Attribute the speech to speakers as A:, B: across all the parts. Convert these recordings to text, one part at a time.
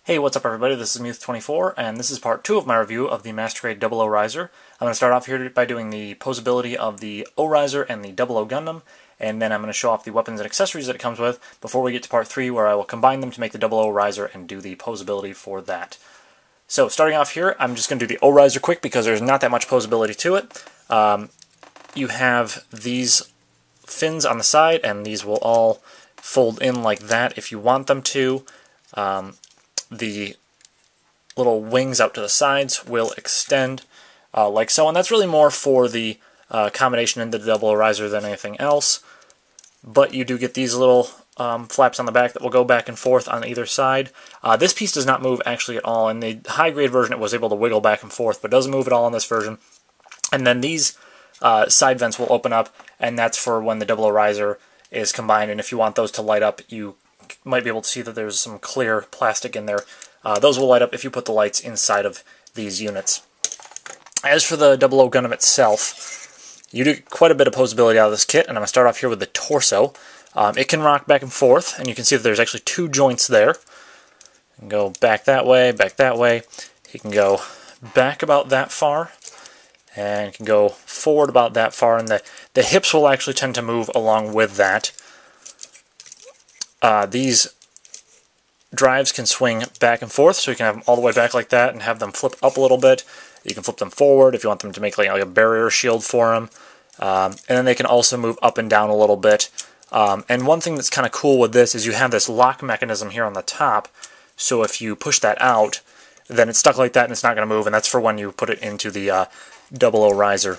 A: Hey, what's up everybody, this is Muth24, and this is part 2 of my review of the Master Grade 00 Riser. I'm going to start off here by doing the poseability of the O Riser and the 00 Gundam, and then I'm going to show off the weapons and accessories that it comes with before we get to part 3, where I will combine them to make the 00 Riser and do the poseability for that. So, starting off here, I'm just going to do the O Riser quick because there's not that much poseability to it. You have these fins on the side, and these will all fold in like that if you want them to. The little wings out to the sides will extend like so, and that's really more for the combination into the 00 Riser than anything else. But you do get these little flaps on the back that will go back and forth on either side. This piece does not move actually at all. In the high grade version it was able to wiggle back and forth, but doesn't move at all in this version. And then these side vents will open up, and that's for when the 00 Riser is combined, and if you want those to light up, you might be able to see that there's some clear plastic in there. Those will light up if you put the lights inside of these units. As for the 00 Gundam itself, you do get quite a bit of poseability out of this kit, and I'm going to start off here with the torso. It can rock back and forth, and you can see that there's actually two joints there. You can go back that way, back that way. You can go back about that far, and you can go forward about that far, and the hips will actually tend to move along with that. These drives can swing back and forth, so you can have them all the way back like that and have them flip up a little bit. You can flip them forward if you want them to make like a barrier shield for them. And then they can also move up and down a little bit. And one thing that's kind of cool with this is you have this lock mechanism here on the top, so if you push that out, then it's stuck like that and it's not going to move, and that's for when you put it into the 00 Riser.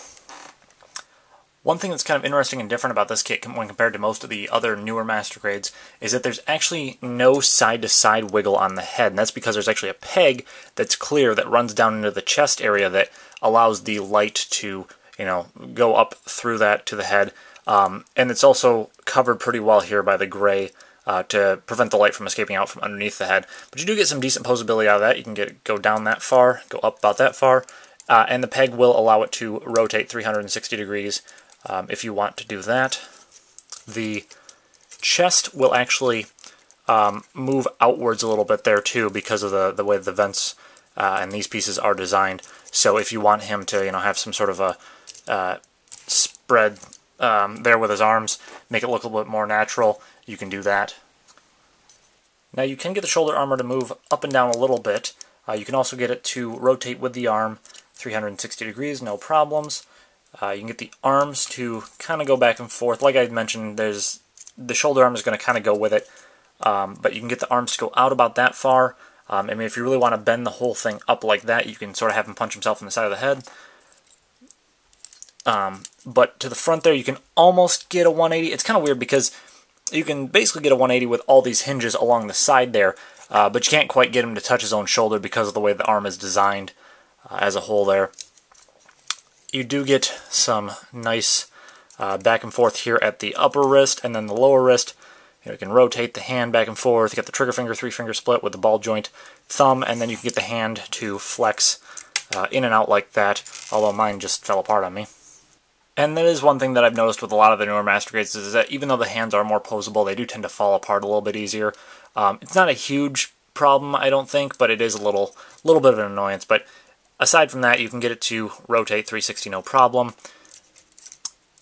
A: One thing that's kind of interesting and different about this kit when compared to most of the other newer Master Grades is that there's actually no side-to-side wiggle on the head, and that's because there's actually a peg that's clear that runs down into the chest area that allows the light to, go up through that to the head. And it's also covered pretty well here by the gray to prevent the light from escaping out from underneath the head. But you do get some decent poseability out of that. You can go down that far, go up about that far, and the peg will allow it to rotate 360 degrees. If you want to do that. The chest will actually move outwards a little bit there too because of the way the vents and these pieces are designed. So if you want him to have some sort of a spread there with his arms, make it look a little bit more natural, you can do that. Now you can get the shoulder armor to move up and down a little bit. You can also get it to rotate with the arm 360 degrees, no problems. You can get the arms to kind of go back and forth. Like I mentioned, the shoulder arm is going to kind of go with it, but you can get the arms to go out about that far. I mean, if you really want to bend the whole thing up like that, you can sort of have him punch himself in the side of the head. But to the front there, you can almost get a 180. It's kind of weird because you can basically get a 180 with all these hinges along the side there, but you can't quite get him to touch his own shoulder because of the way the arm is designed as a whole there. You do get some nice back and forth here at the upper wrist and then the lower wrist. You can rotate the hand back and forth. You get the trigger finger 3-finger split with the ball joint thumb, and then you can get the hand to flex in and out like that, although mine just fell apart on me. And that is one thing that I've noticed with a lot of the newer Master Grades is that even though the hands are more posable, they do tend to fall apart a little bit easier. It's not a huge problem, I don't think, but it is a little bit of an annoyance. But aside from that, you can get it to rotate 360 no problem.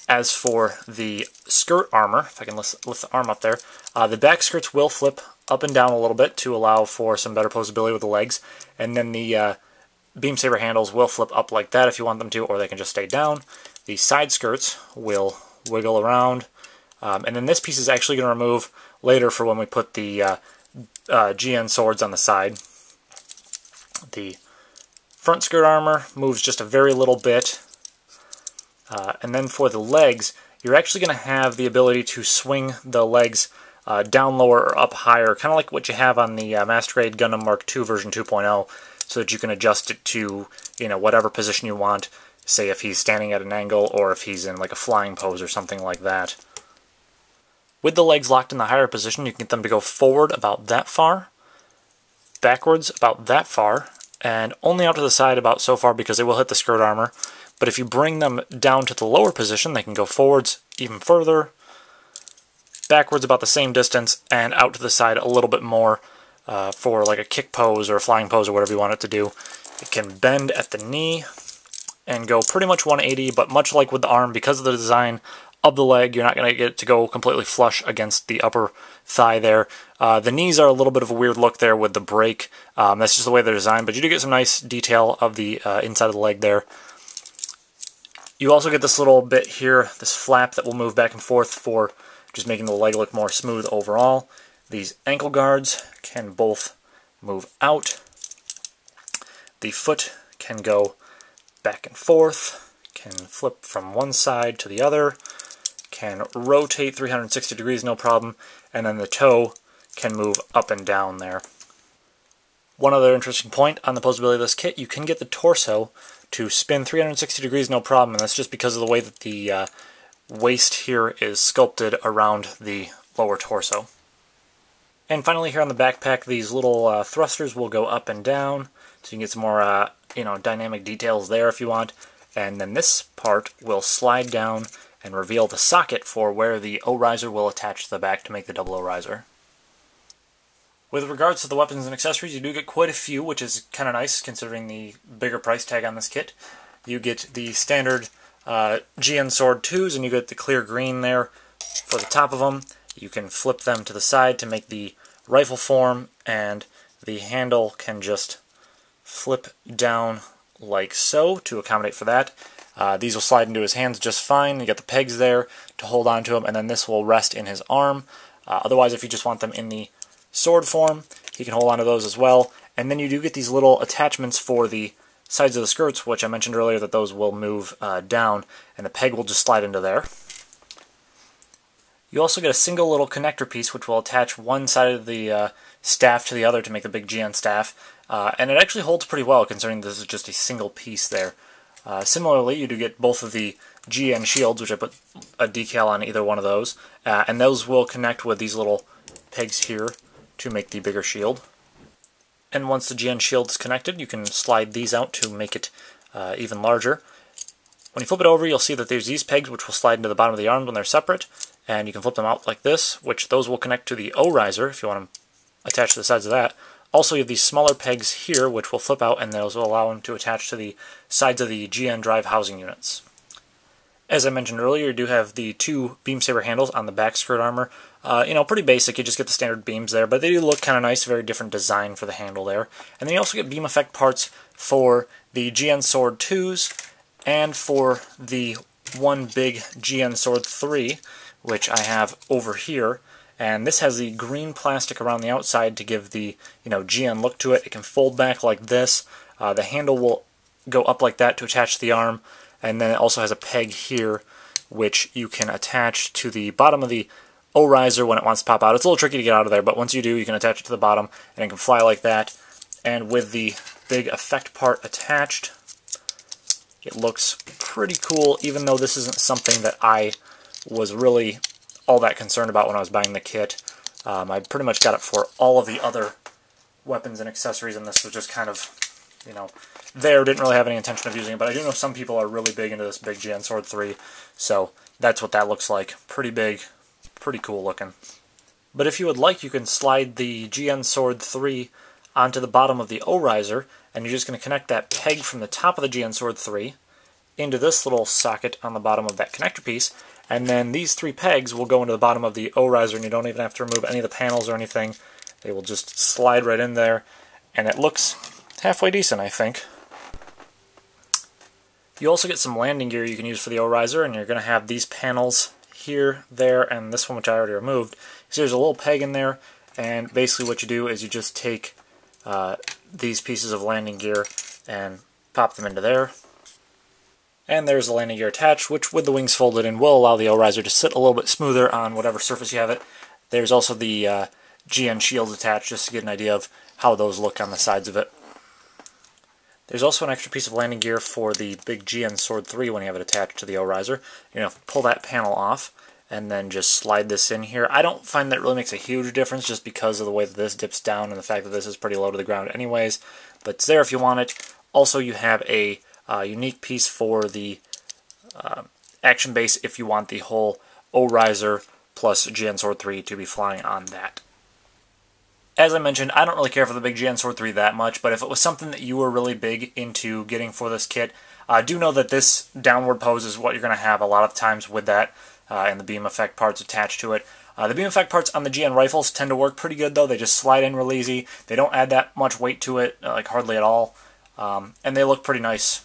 A: As for the skirt armor, if I can lift the arm up there, the back skirts will flip up and down a little bit to allow for some better poseability with the legs. And then the beam saber handles will flip up like that if you want them to, or they can just stay down. The side skirts will wiggle around. And then this piece is actually going to remove later for when we put the GN swords on the side. The front skirt armor moves just a very little bit, and then for the legs, you're actually going to have the ability to swing the legs down lower or up higher, kind of like what you have on the Master Grade Gundam Mark II version 2.0, so that you can adjust it to whatever position you want, say if he's standing at an angle or if he's in like a flying pose or something like that. With the legs locked in the higher position, you can get them to go forward about that far, backwards about that far, and only out to the side about so far because they will hit the skirt armor. But if you bring them down to the lower position, they can go forwards even further, backwards about the same distance, and out to the side a little bit more. for like a kick pose or a flying pose or whatever you want it to do. It can bend at the knee and go pretty much 180, but much like with the arm, because of the design of the leg, you're not going to get it to go completely flush against the upper thigh there. The knees are a little bit of a weird look there with the break. That's just the way they're designed, but you do get some nice detail of the inside of the leg there. You also get this little bit here, this flap that will move back and forth for just making the leg look more smooth overall. These ankle guards can both move out. The foot can go back and forth, can flip from one side to the other, can rotate 360 degrees no problem, and then the toe can move up and down there. One other interesting point on the posability of this kit, you can get the torso to spin 360 degrees no problem, and that's just because of the way that the waist here is sculpted around the lower torso. And finally here on the backpack, these little thrusters will go up and down, so you can get some more dynamic details there if you want. And then this part will slide down and reveal the socket for where the O-riser will attach to the back to make the double O-riser. With regards to the weapons and accessories, you do get quite a few, which is kind of nice considering the bigger price tag on this kit. You get the standard GN Sword 2s, and you get the clear green there for the top of them. You can flip them to the side to make the rifle form, and the handle can just flip down like so to accommodate for that. These will slide into his hands just fine. You got the pegs there to hold on to him, and then this will rest in his arm. Otherwise, if you just want them in the sword form, he can hold on to those as well. And then you do get these little attachments for the sides of the skirts, which I mentioned earlier that those will move down, and the peg will just slide into there. You also get a single little connector piece which will attach one side of the staff to the other to make the big GN staff, and it actually holds pretty well considering this is just a single piece there. Similarly, you do get both of the GN shields, which I put a decal on either one of those, and those will connect with these little pegs here to make the bigger shield. And once the GN shield is connected, you can slide these out to make it even larger. When you flip it over, you'll see that there's these pegs which will slide into the bottom of the arm when they're separate, and you can flip them out like this, which those will connect to the O-riser if you want them attached to the sides of that. Also, you have these smaller pegs here which will flip out, and those will allow them to attach to the sides of the GN drive housing units. As I mentioned earlier, you do have the two beam saber handles on the back skirt armor. Pretty basic, you just get the standard beams there, but they do look kind of nice, very different design for the handle there. And then you also get beam effect parts for the GN Sword 2s and for the one big GN Sword 3, which I have over here. And this has the green plastic around the outside to give the GN look to it. It can fold back like this. The handle will go up like that to attach to the arm, and then it also has a peg here which you can attach to the bottom of the O-riser when it wants to pop out. It's a little tricky to get out of there, but once you do, you can attach it to the bottom, and it can fly like that. And with the big effect part attached, it looks pretty cool, even though this isn't something that I was really all that concerned about when I was buying the kit. I pretty much got it for all of the other weapons and accessories, and this was just kind of, there. Didn't really have any intention of using it, but I do know some people are really big into this big GN Sword 3, so that's what that looks like. Pretty big, pretty cool looking. But if you would like, you can slide the GN Sword 3 onto the bottom of the O-riser, and you're just going to connect that peg from the top of the GN Sword 3 into this little socket on the bottom of that connector piece, and then these three pegs will go into the bottom of the O-riser, and you don't even have to remove any of the panels or anything. They will just slide right in there, and it looks halfway decent, I think. You also get some landing gear you can use for the O-riser, and you're going to have these panels here, there, and this one, which I already removed. So there's a little peg in there, and basically what you do is you just take these pieces of landing gear and pop them into there. And there's the landing gear attached, which with the wings folded in will allow the O-riser to sit a little bit smoother on whatever surface you have it. There's also the GN shields attached, just to get an idea of how those look on the sides of it. There's also an extra piece of landing gear for the big GN Sword 3 when you have it attached to the O-riser. You're going to pull that panel off and then just slide this in here. I don't find that really makes a huge difference just because of the way that this dips down and the fact that this is pretty low to the ground anyways, but it's there if you want it. Also, you have a unique piece for the action base if you want the whole O-riser plus GN Sword 3 to be flying on that. As I mentioned, I don't really care for the big GN Sword 3 that much, but if it was something that you were really big into getting for this kit, do know that this downward pose is what you're going to have a lot of times with that, and the beam effect parts attached to it. The beam effect parts on the GN rifles tend to work pretty good, though. They just slide in real easy. They don't add that much weight to it, like hardly at all, and they look pretty nice.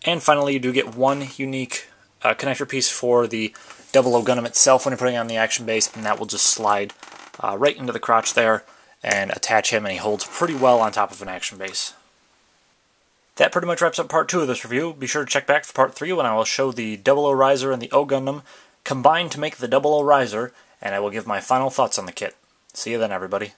A: And finally, you do get one unique connector piece for the 00 Gundam itself when you're putting it on the action base, and that will just slide right into the crotch there and attach him, and he holds pretty well on top of an action base. That pretty much wraps up part 2 of this review. Be sure to check back for part 3 when I will show the 00 Riser and the O Gundam combined to make the 00 Riser, and I will give my final thoughts on the kit. See you then, everybody.